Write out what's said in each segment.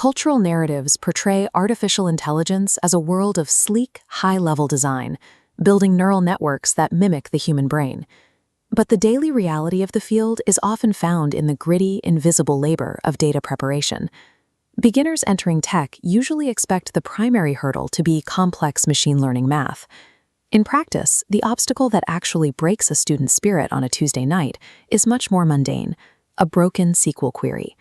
Cultural narratives portray artificial intelligence as a world of sleek, high-level design, building neural networks that mimic the human brain. But the daily reality of the field is often found in the gritty, invisible labor of data preparation. Beginners entering tech usually expect the primary hurdle to be complex machine learning math. In practice, the obstacle that actually breaks a student's spirit on a Tuesday night is much more mundane: a broken SQL query.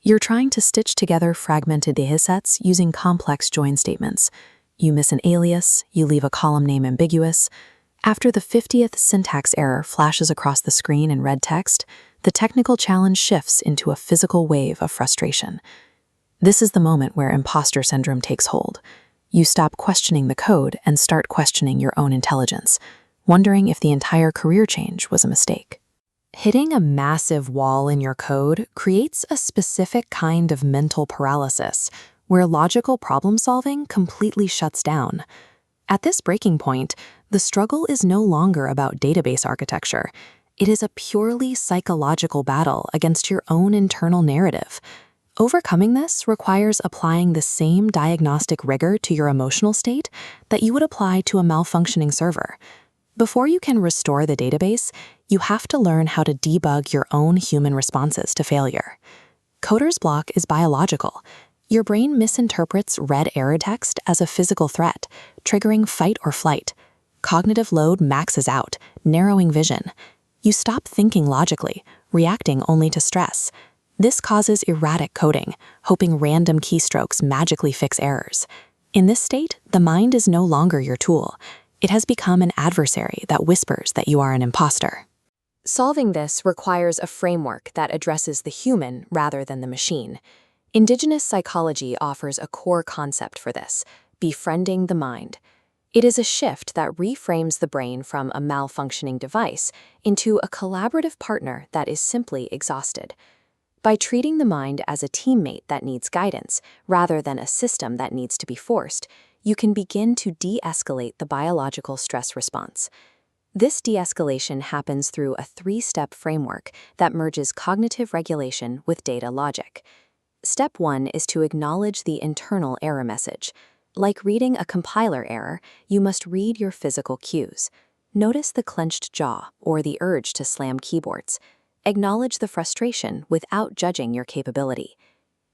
You're trying to stitch together fragmented datasets using complex join statements. You miss an alias, you leave a column name ambiguous. After the 50th syntax error flashes across the screen in red text, the technical challenge shifts into a physical wave of frustration. This is the moment where imposter syndrome takes hold. You stop questioning the code and start questioning your own intelligence, wondering if the entire career change was a mistake. Hitting a massive wall in your code creates a specific kind of mental paralysis, where logical problem-solving completely shuts down. At this breaking point, the struggle is no longer about database architecture. It is a purely psychological battle against your own internal narrative. Overcoming this requires applying the same diagnostic rigor to your emotional state that you would apply to a malfunctioning server. Before you can restore the database, you have to learn how to debug your own human responses to failure. Coder's block is biological. Your brain misinterprets red error text as a physical threat, triggering fight or flight. Cognitive load maxes out, narrowing vision. You stop thinking logically, reacting only to stress. This causes erratic coding, hoping random keystrokes magically fix errors. In this state, the mind is no longer your tool. It has become an adversary that whispers that you are an imposter. Solving this requires a framework that addresses the human rather than the machine. Indigenous psychology offers a core concept for this: befriending the mind. It is a shift that reframes the brain from a malfunctioning device into a collaborative partner that is simply exhausted. By treating the mind as a teammate that needs guidance, rather than a system that needs to be forced, you can begin to de-escalate the biological stress response. This de-escalation happens through a three-step framework that merges cognitive regulation with data logic. Step 1 is to acknowledge the internal error message. Like reading a compiler error, you must read your physical cues. Notice the clenched jaw or the urge to slam keyboards. Acknowledge the frustration without judging your capability.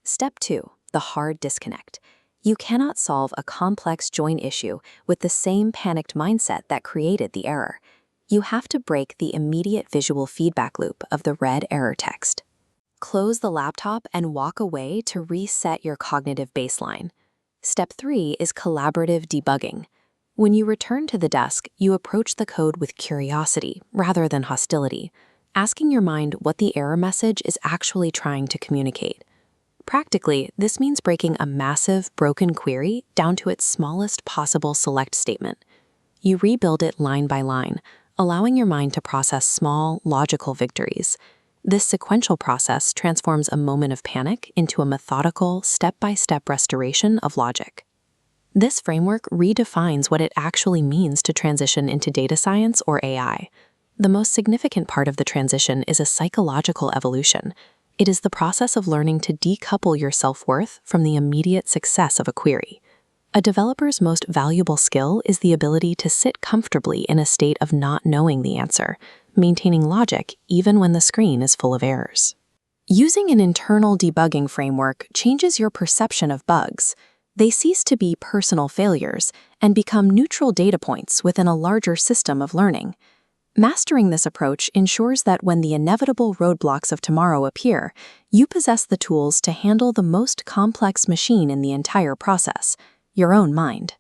Step 2, the hard disconnect. You cannot solve a complex join issue with the same panicked mindset that created the error. You have to break the immediate visual feedback loop of the red error text. Close the laptop and walk away to reset your cognitive baseline. Step 3 is collaborative debugging. When you return to the desk, you approach the code with curiosity rather than hostility, asking your mind what the error message is actually trying to communicate. Practically, this means breaking a massive, broken query down to its smallest possible select statement. You rebuild it line by line, allowing your mind to process small, logical victories. This sequential process transforms a moment of panic into a methodical, step-by-step restoration of logic. This framework redefines what it actually means to transition into data science or AI. The most significant part of the transition is a psychological evolution. It is the process of learning to decouple your self-worth from the immediate success of a query. A developer's most valuable skill is the ability to sit comfortably in a state of not knowing the answer, maintaining logic even when the screen is full of errors. Using an internal debugging framework changes your perception of bugs. They cease to be personal failures and become neutral data points within a larger system of learning. Mastering this approach ensures that when the inevitable roadblocks of tomorrow appear, you possess the tools to handle the most complex machine in the entire process: your own mind.